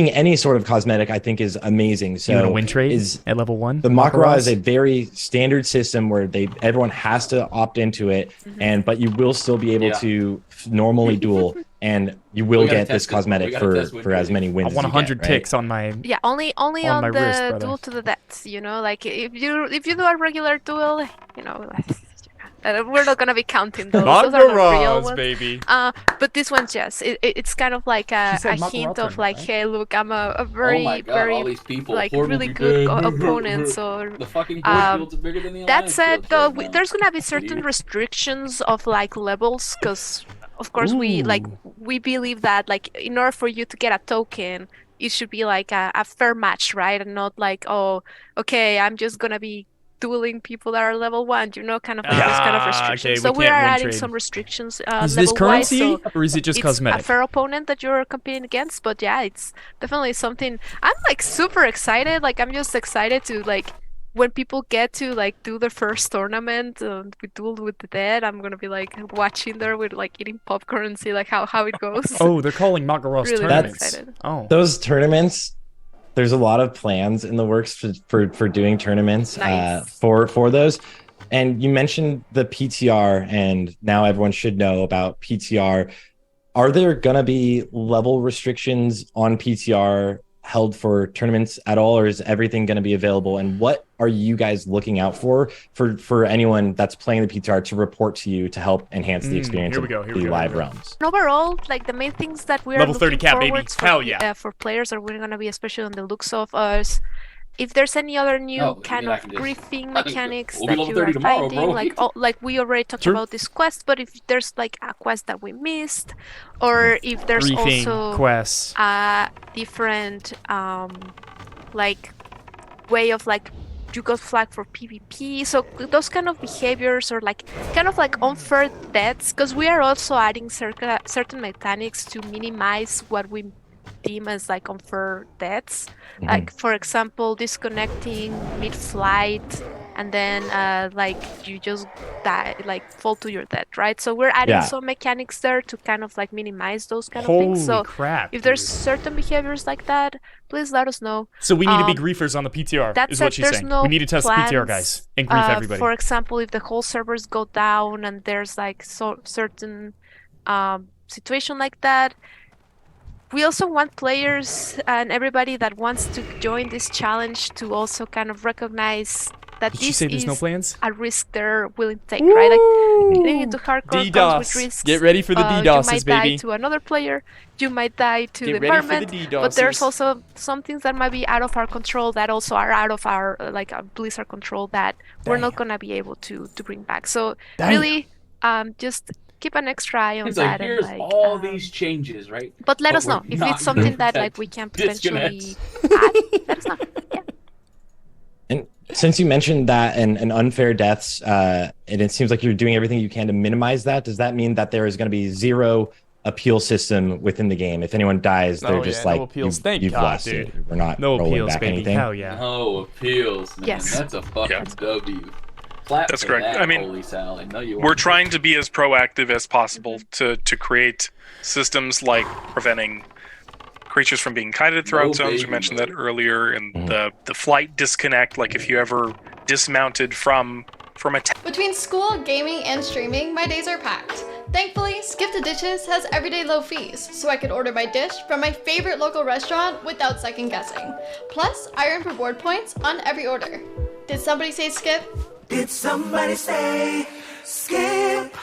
any sort of cosmetic, I think, is amazing. So you want a win trade at level 1? The Makara is a very standard system where everyone has to opt into it, but you will still be able to normally duel, and you will get this cosmetic for as many wins. I want 100 ticks on my only on my the wrist, duel to the deaths. You know, like if you do a regular duel, you know. We're not gonna be counting those. Those are the real ones, baby. But this one's just it's kind of like a hint of like, hey, look, I'm a very like really good opponent. So the fucking fields are bigger than the that said, though, there's gonna be certain restrictions of like levels, because of course we believe that like in order for you to get a token, it should be like a fair match, right? And not like, oh, okay, I'm just gonna be dueling people that are level 1, you know, kind of like those kind of restrictions. So we are adding some restrictions is this currency or is it just it's cosmetic? a fair opponent that you're competing against, but yeah, it's definitely something. I'm like super excited. Like I'm just excited to like when people get to like do the first tournament with Duel with the Dead, I'm gonna be like watching there with like eating popcorn and see like how it goes. Oh, they're calling Magaros really tournaments. Excited. Oh, those tournaments. There's a lot of plans in the works for doing tournaments for those. And you mentioned the PTR, and now everyone should know about PTR. Are there gonna be level restrictions on PTR held for tournaments at all, or is everything going to be available? And what are you guys looking out for anyone that's playing the PTR to report to you to help enhance the experience of the live realms? Overall, like the main things that we are level 30 looking cap, baby. forward Hell yeah. For players are going to be especially on the looks of us. If there's any other new kind of griefing mechanics that you are finding, like we already talked about this quest, but if there's like a quest that we missed, or if there's also quests, a different like way of like you got flagged for PvP, so those kind of behaviors or like kind of like unfair deaths, because we are also adding certain mechanics to minimize what we deem as like unfair deaths, like for example disconnecting mid-flight and then like you just die, like fall to your death, right? So we're adding some mechanics there to kind of like minimize those kind of things. So if there's certain behaviors like that, please let us know. So we need to be griefers on the PTR, is what she's saying. We need to test the PTR, guys, and grief everybody. For example, if the whole servers go down and there's like certain situation like that, we also want players and everybody that wants to join this challenge to also kind of recognize that this is a risk they're willing to take, right? Like getting into hardcore comes with risks. Get ready for the DDoSes, baby. You might die to another player, you might die to the environment, but there's also some things that might be out of our control that also are out of our like Blizzard control that we're not gonna be able to bring back. So really, just keep an extra eye on that. Here's and, like, all these changes, right? But let us know if it's something that like we can potentially add. Let us know. Yeah. And since you mentioned that and unfair deaths, and it seems like you're doing everything you can to minimize that, does that mean that there is going to be zero appeal system within the game? If anyone dies, they're just like, you've lost it. We're not rolling back anything. Hell yeah. No appeals, man. Yes. That's a fucking W. That's correct. I mean, we're trying to be as proactive as possible to create systems like preventing creatures from being kited throughout zones. We mentioned that earlier, and the flight disconnect. Like if you ever dismounted from a Between school, gaming, and streaming, my days are packed. Thankfully, Skip the Dishes has everyday low fees, so I could order my dish from my favorite local restaurant without second guessing. Plus, I earn reward points on every order. Did somebody say Skip? Did somebody say skip?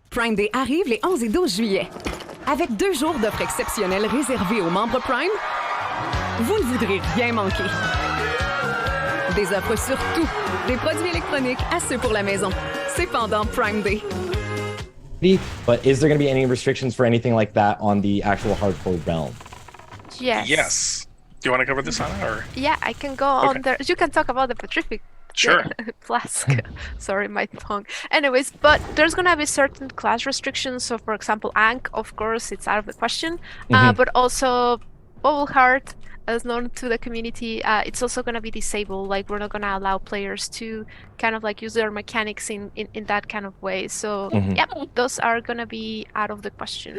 Prime Day arrive les 11 et 12 juillet. Avec 2 jours d'offres exceptionnelles réservées aux membres Prime, vous ne voudrez rien manquer. Des offres sur tout, des produits électroniques à ceux pour la maison. C'est pendant Prime Day. But is there going to be any restrictions for anything like that on the actual hardcore realm? Yes. Yes. Do you want to cover this, Anna? Or? Yeah, I can go on there. You can talk about the Pacific. Sure. Flask. Sorry, my tongue. Anyways, but there's gonna be certain class restrictions. So, for example, Ankh, of course, it's out of the question. But also bubble heart, as known to the community, it's also going to be disabled. Like, we're not going to allow players to kind of like use their mechanics in that kind of way. So yeah, those are going to be out of the question.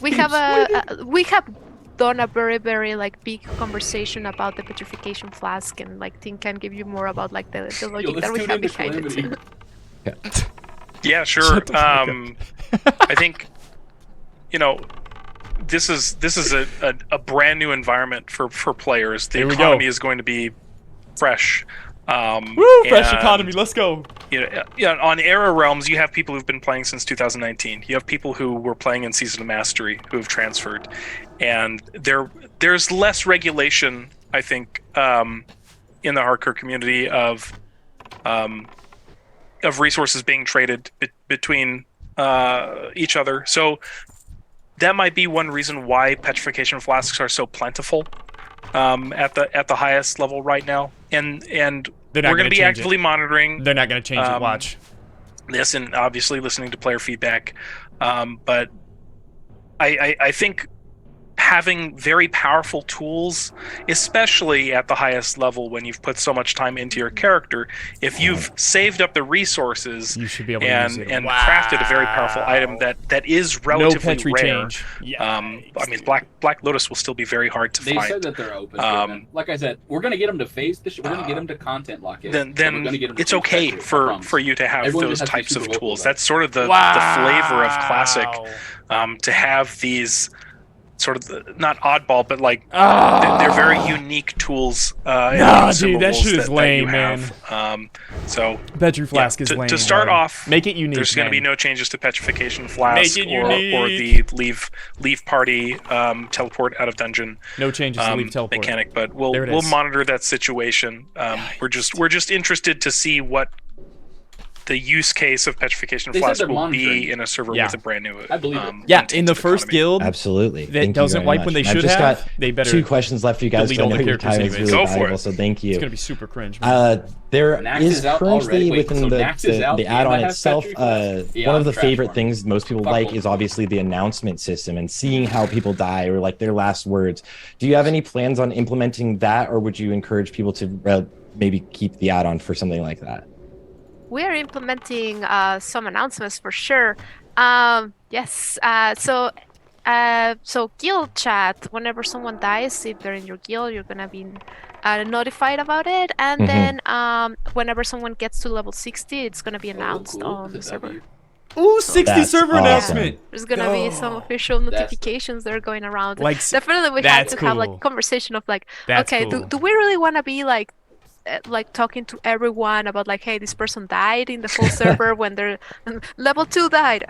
We have done a very, very like big conversation about the petrification flask, and like Tim can give you more about like the logic that we have behind it. Yeah, sure. I think, this is a brand new environment for players. The economy is going to be fresh. Fresh economy. Let's go. On Era Realms, you have people who've been playing since 2019. You have people who were playing in Season of Mastery who have transferred, and there's less regulation, I think, in the hardcore community of resources being traded between each other. So that might be one reason why petrification flasks are so plentiful at the highest level right now. And we're going to be actively monitoring. They're not going to change it. Watch this, and obviously listening to player feedback. But I think having very powerful tools, especially at the highest level when you've put so much time into your character, if you've saved up the resources, you should be able to use it. And crafted a very powerful item that is relatively rare. Change. I mean, Black Lotus will still be very hard to find. They said that they're open. Like I said, we're going to get them to face this. We're going to get them to content lock it. Then it's okay for you to have those types of tools. That's sort of the flavor of Classic, to have these sort of not oddball, but like they're very unique tools. Dude, that shit is lame, man. So Petri Flask is lame. To start off, make it unique. There's going to be no changes to Petrification Flask or the leave party teleport out of dungeon. No changes to leave teleport mechanic, but we'll monitor that situation. We're just interested to see what the use case of Petrification Flask will be in a server with a brand new. I believe in the first guild, absolutely. That doesn't wipe when they should have. They better. 2 questions left for you guys. Delete all the characters is really valuable, so thank you. It's gonna be super cringe. There is currently within the add-on itself. One of the favorite things most people like is obviously the announcement system and seeing how people die or like their last words. Do you have any plans on implementing that, or would you encourage people to maybe keep the add-on for something like that? We are implementing some announcements for sure. Yes. So guild chat. Whenever someone dies, if they're in your guild, you're gonna be notified about it. And then whenever someone gets to level 60, it's gonna be announced on the server. Ooh, 60 server announcement. There's gonna be some official notifications that are going around. Like, definitely, we have to have like a conversation of like, okay, do we really want to be like talking to everyone about like, hey, this person died in the full server when they're level 2 died,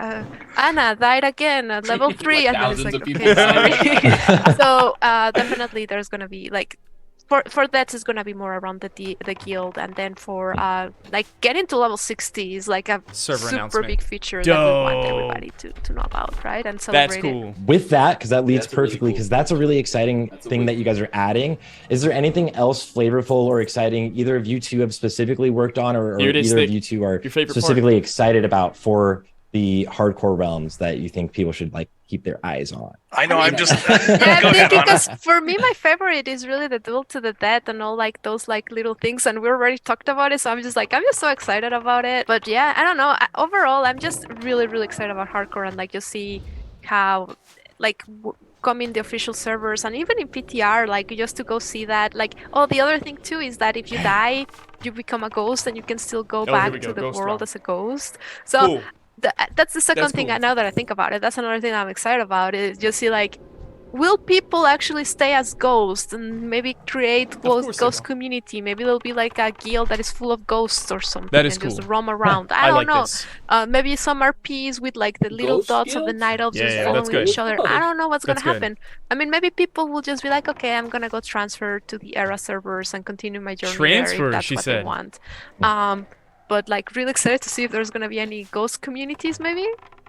Anna died again at level 3, and then it's like, okay, sorry. So definitely there's gonna be like for that is gonna be more around the guild, and then for like getting to level 60 is like a super big feature that we want everybody to know about, right? And celebrate. That's cool. With that, because that leads perfectly, because that's a really exciting thing that you guys are adding. Is there anything else flavorful or exciting either of you two have specifically worked on, or either of you two are specifically excited about for the hardcore realms that you think people should like keep their eyes on? I know, I'm just because for me my favorite is really the Duel to the Death and all like those like little things, and we already talked about it, so I'm just so excited about it. But yeah, I don't know, overall I'm just really excited about hardcore, and like just see how like come in the official servers and even in PTR, like just to go see that. Like, the other thing too is that if you die, you become a ghost and you can still go back to the world as a ghost. So cool. That's the second thing. Now that I think about it, that's another thing I'm excited about, is just see like, will people actually stay as ghosts and maybe create ghost community? Maybe there'll be like a guild that is full of ghosts or something, that is and cool. Just roam around. I don't know. Maybe some RPs with like the little ghost dots of the night elves just following each other. I don't know what's gonna happen. I mean, maybe people will just be like, okay, I'm gonna go transfer to the Era servers and continue my journey there if that's what they want. But like really excited to see if there's gonna be any ghost communities. Maybe,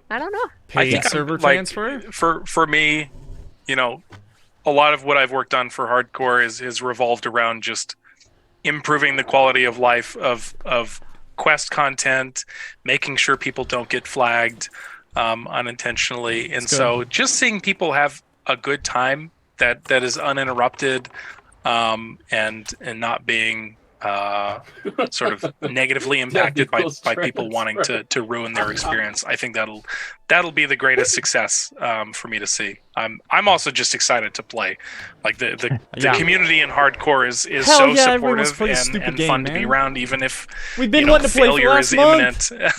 I don't know. Paid server transfer for me. You know, a lot of what I've worked on for hardcore is revolved around just improving the quality of life of quest content, making sure people don't get flagged unintentionally, and so just seeing people have a good time, that is uninterrupted, and not being sort of negatively impacted by people wanting to ruin their experience. I think that'll be the greatest success for me to see. I'm also just excited to play. Like the community in hardcore is so supportive and game, fun man. to be around, even if we've been wanting to play failure is month. imminent.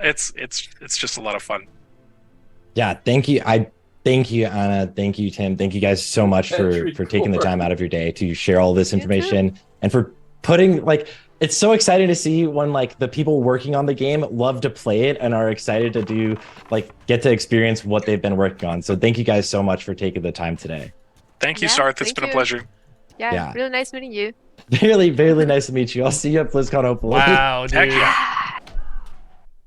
it's just a lot of fun. Yeah, thank you. Thank you, Anna. Thank you, Tim. Thank you guys so much for taking the time out of your day to share all this information and for putting, like, it's so exciting to see when, like, the people working on the game love to play it and are excited to do, like, get to experience what they've been working on. So thank you guys so much for taking the time today. Thank you, Sarth. It's been a pleasure. Yeah, really nice meeting you. Really, really nice to meet you. I'll see you at BlizzCon, hopefully. Wow, dude. That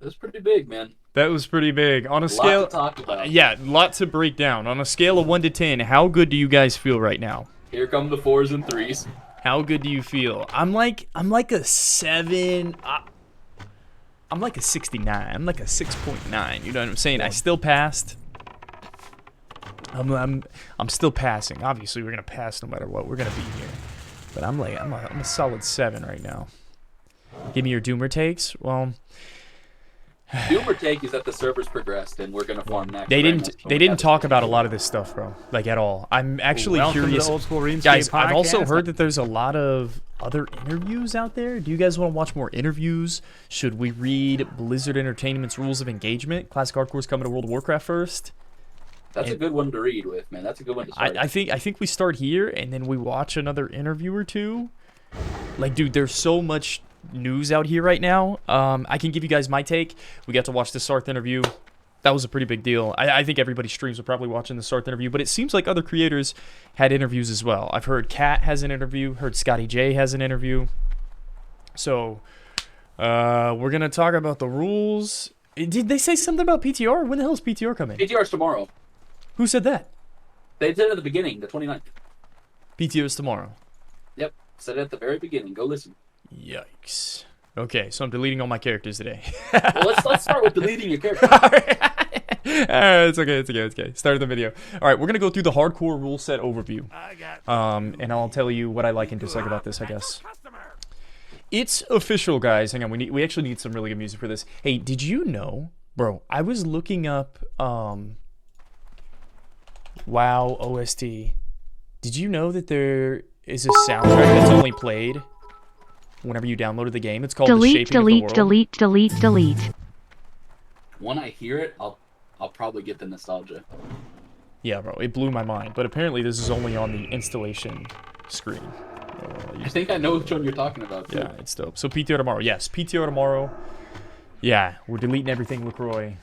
was pretty big, man. That was pretty big. On a scale, lot to talk about. Yeah, lot to break down. On a scale of 1 to 10, how good do you guys feel right now? Here come the 4s and 3s. How good do you feel? I'm like a 7. I'm like a 69. I'm like a 6.9. You know what I'm saying? I still passed. I'm still passing. Obviously, we're gonna pass no matter what. We're gonna be here. But I'm a solid 7 right now. Give me your Doomer takes. Well, Doomer take is that the servers progressed and we're gonna farm next. They didn't talk about a lot of this stuff, bro. Like, at all. I'm actually curious. To the Old School RuneScape guys, podcast. I've also heard that there's a lot of other interviews out there. Do you guys want to watch more interviews? Should we read Blizzard Entertainment's Rules of Engagement? Classic Hardcore's coming to World of Warcraft first. That's a good one to read with, man. That's a good one to start. I think we start here and then we watch another interview or two. Like, dude, there's so much news out here right now. I can give you guys my take. We got to watch the Sarth interview. That was a pretty big deal. I think everybody's streams are probably watching the Sarth interview, but it seems like other creators had interviews as well. I've heard Kat has an interview, heard Scotty J has an interview. So we're gonna talk about the rules. Did they say something about PTR? When the hell is PTR coming? PTR's tomorrow. Who said that? They said it at the beginning, the 29th. PTR is tomorrow. Yep, said it at the very beginning. Go listen. Yikes. Okay, so I'm deleting all my characters today. Well, let's start with deleting your character. It's okay. Start the video. All right, we're gonna go through the hardcore rule set overview. And I'll tell you what I like and dislike about this, I guess. It's official, guys. Hang on, we actually need some really good music for this. Hey, did you know, bro? I was looking up WoW OST. Did you know that there is a soundtrack that's only played whenever you downloaded the game? It's called The Shaping of the World. delete. When I hear it, I'll probably get the nostalgia. Yeah, bro, it blew my mind. But apparently this is only on the installation screen. I think I know which one you're talking about, too. Yeah, it's dope. So PTR tomorrow. Yes, PTR tomorrow. Yeah, we're deleting everything, LaCroix.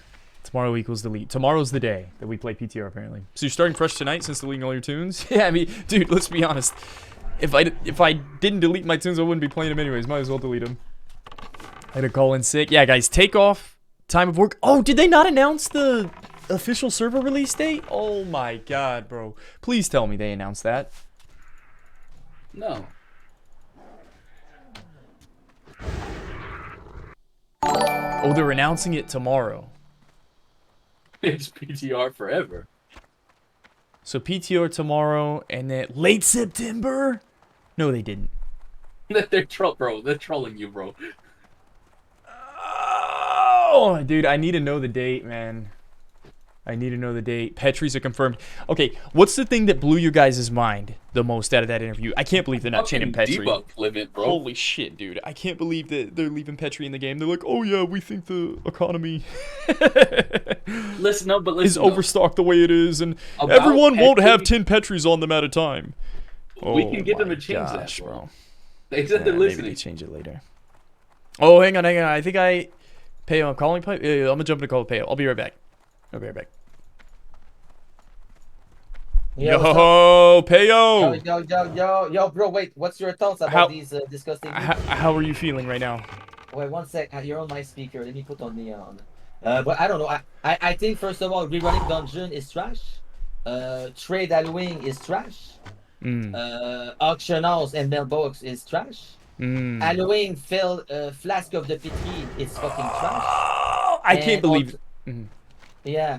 Tomorrow equals delete. Tomorrow's the day that we play PTR, apparently. So you're starting fresh tonight since deleting all your tunes? Yeah, I mean, dude, let's be honest. If I didn't delete my tunes, I wouldn't be playing them anyways. Might as well delete them. I had to call in sick. Yeah, guys, take off time of work. Oh, did they not announce the official server release date? Oh my god, bro. Please tell me they announced that. No. Oh, they're announcing it tomorrow. It's PTR forever. So PTR tomorrow, and then late September? No, they didn't. They're trolling you, bro. Oh, dude, I need to know the date, man. I need to know the date. Petrie's are confirmed. Okay, what's the thing that blew your guys' mind the most out of that interview? I can't believe they're not changing Petrie. Debug limit, bro. Holy shit, dude. I can't believe that they're leaving Petrie in the game. They're like, oh yeah, we think the economy listen, is overstocked the way it is, and everyone won't have 10 Petries on them at a time. We can get them to change that, bro. They said they're listening. Maybe they change it later. Oh, hang on. I think I'm calling pipe. I'm gonna jump into call Payo. I'll be right back. Yeah, yo, Payo! Yo, bro, wait, what's your thoughts about these disgusting... How are you feeling right now? Wait, one sec, you're on my speaker, let me put on the... but I don't know, I think, first of all, rerunning Dungeon is trash. Trade Halloween is trash. Auction House and Mailbox is trash. Halloween Flask of the Pity is fucking trash. I can't believe it. Yeah,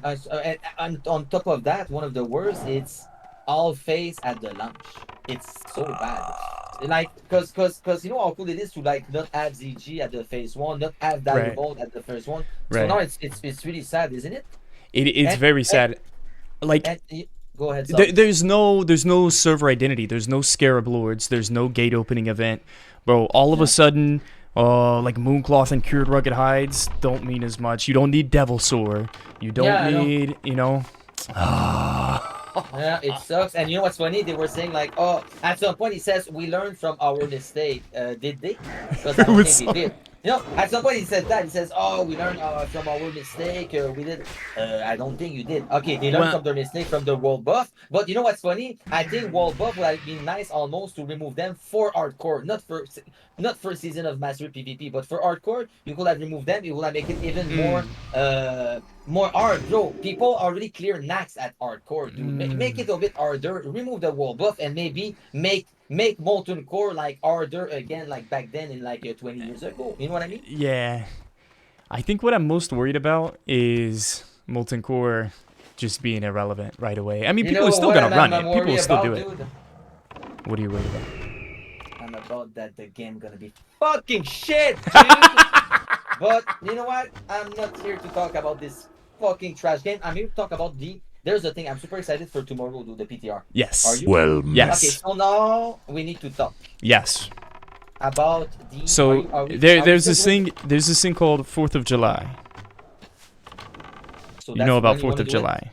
and on top of that, one of the worst, it's all face at the launch. It's so bad. Like, cause you know how cool it is to like not have ZG at the phase 1, not have that remote at the first one. So now it's really sad, isn't it? It's very sad. Like, go ahead. There's no server identity. There's no Scarab Lords. There's no gate opening event, bro. All of a sudden, like Mooncloth and Cured Rugged Hides don't mean as much. You don't need Devil Soar. You don't need, you know. Yeah, it sucks. And you know what's funny? They were saying like, oh, at some point he says we learned from our mistake. Did they? Because I don't think they did. You know, at some point he said that. He says, oh, we learned from our mistake. We did. I don't think you did. Okay, they learned from their mistake from the world buff. But you know what's funny? I think world buff would have been nice almost to remove them for hardcore, not for season of Master PvP, but for hardcore, you could have removed them. You would have make it even more hard, bro. People already clear Nax at hardcore, dude. Make it a bit harder. Remove the world buff and maybe make Molten Core like harder again, like back then in like 20 years ago. You know what I mean? Yeah. I think what I'm most worried about is Molten Core just being irrelevant right away. I mean, people are still gonna run it. People will still do it. What are you worried about? I'm about that the game gonna be fucking shit, dude. But you know what? I'm not here to talk about this fucking trash game. I'm here to talk about There's the thing. I'm super excited for tomorrow to the PTR. Yes. Are you? Well, yes. Okay, so now we need to talk. Yes. About the. So there's this thing. There's this thing called 4th of July. So you know about 4th of July.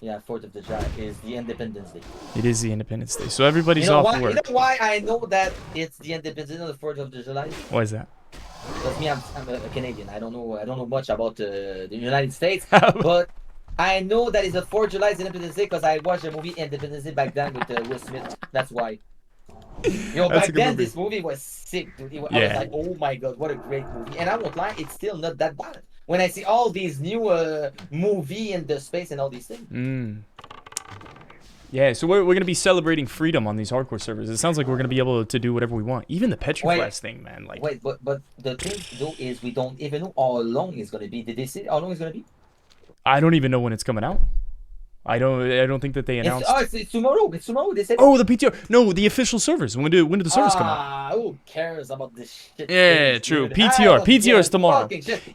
Yeah, 4th of July is the Independence Day. It is the Independence Day. So everybody's off work. You know why I know that it's the Independence Day on the 4th of July? Why is that? Because me, I'm a Canadian. I don't know much about the United States, but I know that it's the 4th of July is Independence Day because I watched the movie Independence Day back then with Will Smith. That's why. Back then this movie was sick, dude. I was like, oh my god, what a great movie. And I won't lie, it's still not that bad. When I see all these new movie in the space and all these things. Yeah, so we're going to be celebrating freedom on these hardcore servers. It sounds like we're going to be able to do whatever we want. Even the Petriflash thing, man. Like, wait, but the thing though is we don't even know how long it's going to be. Did they say how long it's going to be? I don't even know when it's coming out. I don't think that they announced. It's tomorrow. It's tomorrow. They said. Oh, the PTR. No, the official servers. When do the servers come out? Who cares about this shit? Yeah, true. PTR is tomorrow.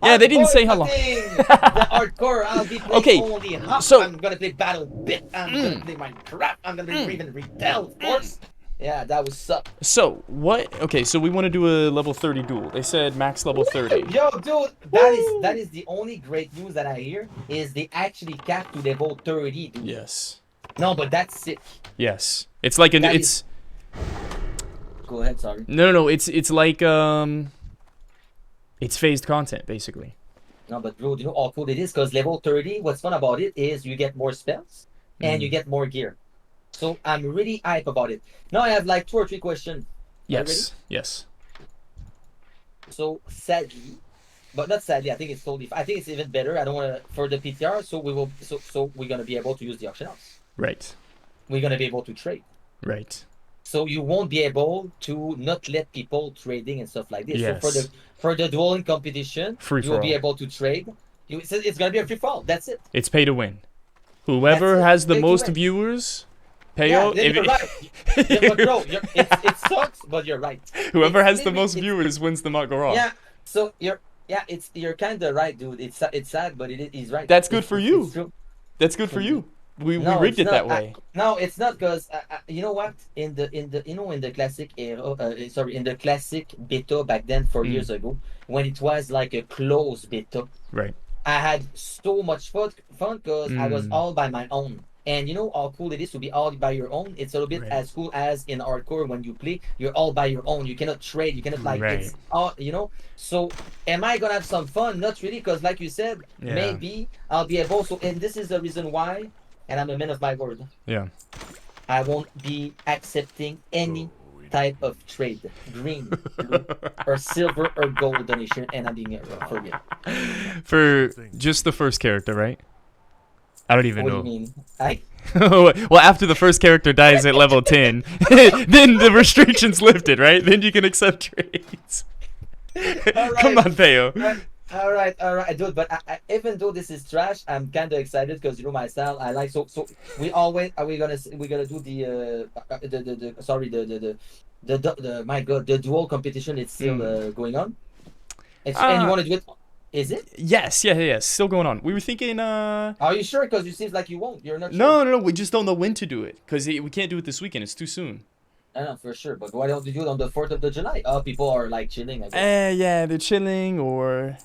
Yeah, they didn't say how long. The hardcore. I'll be playing only Hop. So I'm gonna play Battle Bit. I'm gonna play Minecraft. I'm gonna play even Retail, of course. Yeah, that was suck. So what? Okay, so we want to do a level 30 duel. They said max level 30. Yo, dude, that is the only great news that I hear is they actually capped to level 30. Dude. Yes. No, but that's sick. Yes, it's like an it's. Go ahead, sorry. No. It's like it's phased content basically. No, but bro, you know how cool it is? Because level 30, what's fun about it is you get more spells and you get more gear. So I'm really hype about it. Now I have like 2 or 3 questions. Yes. Yes. So sadly, but not sadly, I think it's totally. I think it's even better. I don't want to for the PTR. So we will. So we're gonna be able to use the auction house. Right. We're gonna be able to trade. Right. So you won't be able to not let people trading and stuff like this. Yes. So for the dueling competition, you'll be able to trade. It's gonna be a free fall. That's it. It's pay to win. Whoever has the most viewers. Payo, you're right. Bro, it sucks, but you're right. Whoever has the most viewers wins the Makgara. Yeah. So you're kind of right, dude. It's sad, but he's right. That's good for you. That's good for you. We rigged it that way. No, it's not because you know what? In the classic era, in the classic beta back then 4 years ago, when it was like a closed beta, right? I had so much fun because I was all by my own. And you know how cool it is to be all by your own? It's a little bit as cool as in hardcore when you play, you're all by your own. You cannot trade, you cannot it's all, you know? So am I gonna have some fun? Not really, because like you said, maybe I'll be able to, and this is the reason why, and I'm a man of my word. Yeah. I won't be accepting any type of trade. Green, blue, or silver or gold donation, and I'm being forget. For just the first character, right? I don't even know. What do you mean? Well, after the first character dies at level 10, then the restrictions lifted, right? Then you can accept trades. Come on, Theo. All right, dude. But even though this is trash, I'm kind of excited because you know my style. I like so. We always are we gonna do the sorry the my god the dual competition. It's still going on. And you want to do it? Is it? Yes. Still going on. We were thinking. Are you sure? Because it seems like you won't. You're not. No, Sure. no. We just don't know when to do it because we can't do it this weekend. It's too soon. I know for sure. But why don't you do it on the 4th of July? Oh, people are like chilling. I guess. Yeah, they're chilling, or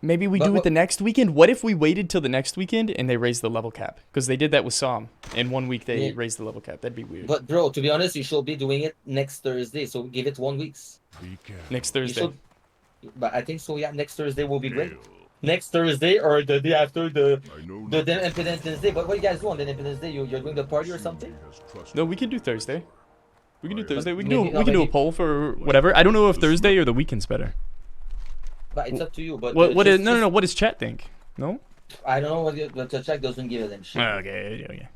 maybe we do it the next weekend. What if we waited till the next weekend and they raised the level cap? Because they did that with Som. In 1 week, they raised the level cap. That'd be weird. But bro, to be honest, you should be doing it next Thursday. So give it 1 week. Next Thursday. But I think so. Yeah, next Thursday will be great. Next Thursday or the day after the Independence Day. But what do you guys do on the Independence Day? You're doing the party or something? No, we can do Thursday. We can do Thursday. We can do a poll for whatever. I don't know if Thursday or the weekend's better. But it's up to you. But what does chat think? No. I don't know but the chat doesn't give a damn shit. Okay.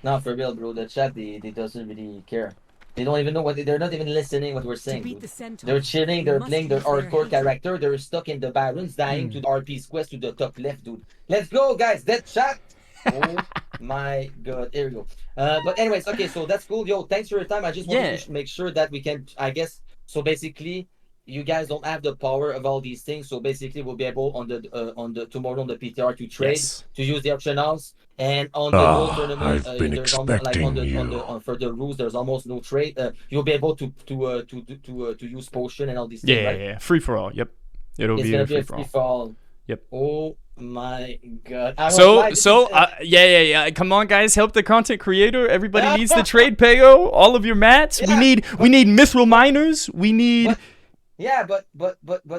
No, for real, bro. The chat they doesn't really care. They don't even know they're not even listening what we're saying. They're chilling, they're playing their hardcore character, they're stuck in the Barons, dying to the RP's quest to the top left, dude. Let's go, guys, dead chat! Oh my god, here we go. But anyways, okay, so that's cool. Yo, thanks for your time. I just wanted to make sure that we can, I guess, so basically, you guys don't have the power of all these things, so basically we'll be able on the tomorrow on the PTR to trade, to use the option house. And on the gold tournament, there's almost, like for the rules, there's almost no trade. You'll be able to use potion and all these things. Yeah. Free for all. Yep. It'll be a free for all. Yep. Oh my god. Yeah. Come on, guys, help the content creator. Everybody needs to trade Payo. All of your mats. Yeah. We need mithril miners. We need. Yeah, but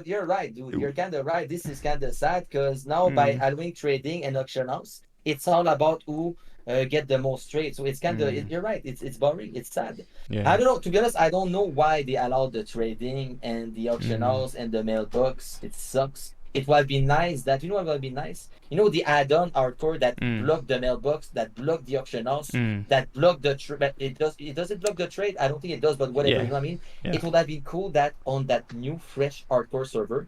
you're right, dude. You're kind of right. This is kind of sad because now by allowing trading and auction house, it's all about who get the most trade. So it's kind of you're right. It's boring. It's sad. Yeah. I don't know. To be honest, I don't know why they allowed the trading and the auction house and the mailbox. It sucks. It would be nice that what would be nice. The add-on hardcore that block the mailbox, that block the auction house, that block the trade. It doesn't block the trade. I don't think it does, but whatever. You know what I mean? Yeah. It would have been cool that on that new fresh hardcore server,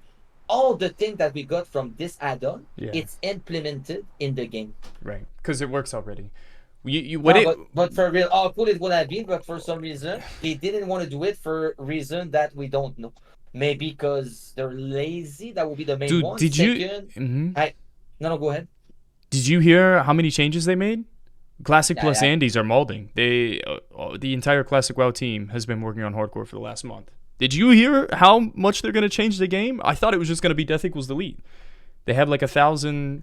all the things that we got from this add-on, it's implemented in the game. Right, because it works already. But for real, how cool it would have been, but for some reason, they didn't want to do it for a reason that we don't know. Maybe because they're lazy. That would be the main one. Did you? No, go ahead. Did you hear how many changes they made? Classic plus Andes are molding. The entire Classic WoW team has been working on hardcore for the last month. Did you hear how much they're going to change the game? I thought it was just going to be death equals delete. They have like 1,000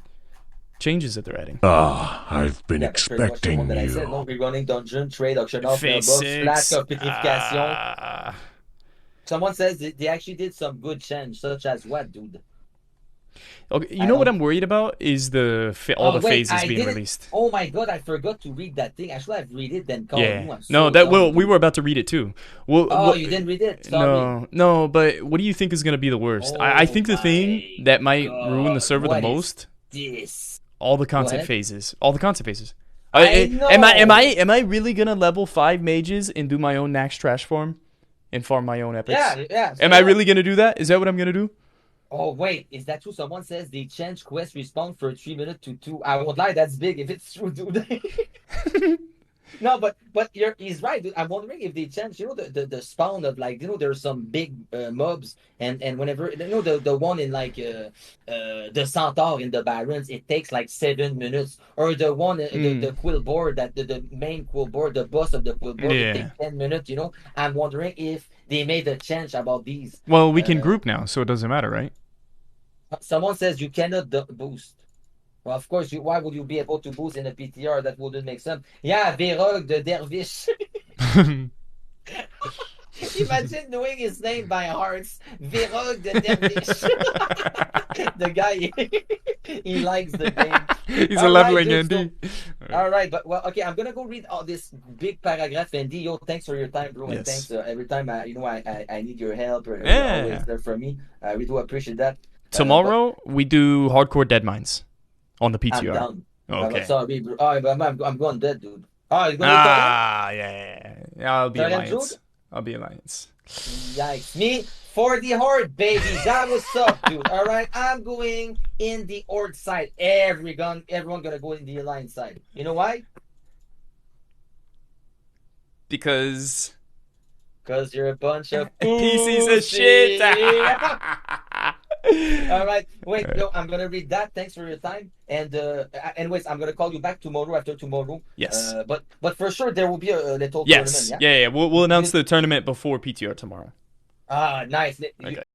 changes that they're adding. I've been expecting you. I said, no, we're running dungeon, trade, auction off, flash of petrification. Someone says they actually did some good change, such as what, dude? Okay, you know what I'm worried about is all the phases being released. Oh my god, I forgot to read that thing. Actually, I've read it then called you. We were about to read it too. You didn't read it? Sorry. No, but what do you think is going to be the worst? I think the thing that might ruin the server the most. All the content phases. All the content phases. Am I really gonna level 5 mages and do my own Nax trash farm? And farm my own epics. Yeah. Am I really gonna do that? Is that what I'm gonna do? Oh wait, is that true? Someone says they change quest respawn for 3 minutes to 2. I won't lie, that's big if it's true, dude. No, but he's right, dude. I'm wondering if they change, the spawn of there's some big mobs and whenever the one in the Centaur in the Barons, it takes like 7 minutes, or the one the quill board that the main quill board, the boss of the quill board, it takes 10 minutes. I'm wondering if they made a change about these. Well, we can group now, so it doesn't matter, right? Someone says you cannot boost. Well, of course, why would you be able to boost in a PTR? That wouldn't make sense. Yeah, Verog the Dervish. Imagine knowing his name by hearts. Verog the Dervish. The guy, he likes the game. He's a leveling Andy. All right, but okay, I'm gonna go read all this big paragraph, Andy. Yo, thanks for your time, bro, and thanks every time I need your help. You're always there for me. We do appreciate that. Tomorrow we do hardcore dead mines. On the PTR. I'm down. Okay. I'm sorry, bro. I'm going dead, dude. Yeah. I'll be Alliance. Yikes. Me for the horde, baby. That was up, dude. All right, I'm going in the horde side. Everyone gonna go in the alliance side. You know why? Because you're a bunch of pieces of shit. All right, wait, no, I'm gonna read that. Thanks for your time. And anyways, I'm gonna call you back tomorrow after tomorrow. Yes. But for sure there will be a little Yes. tournament. Yeah. We'll announce the tournament before PTR tomorrow. Ah, nice. Okay.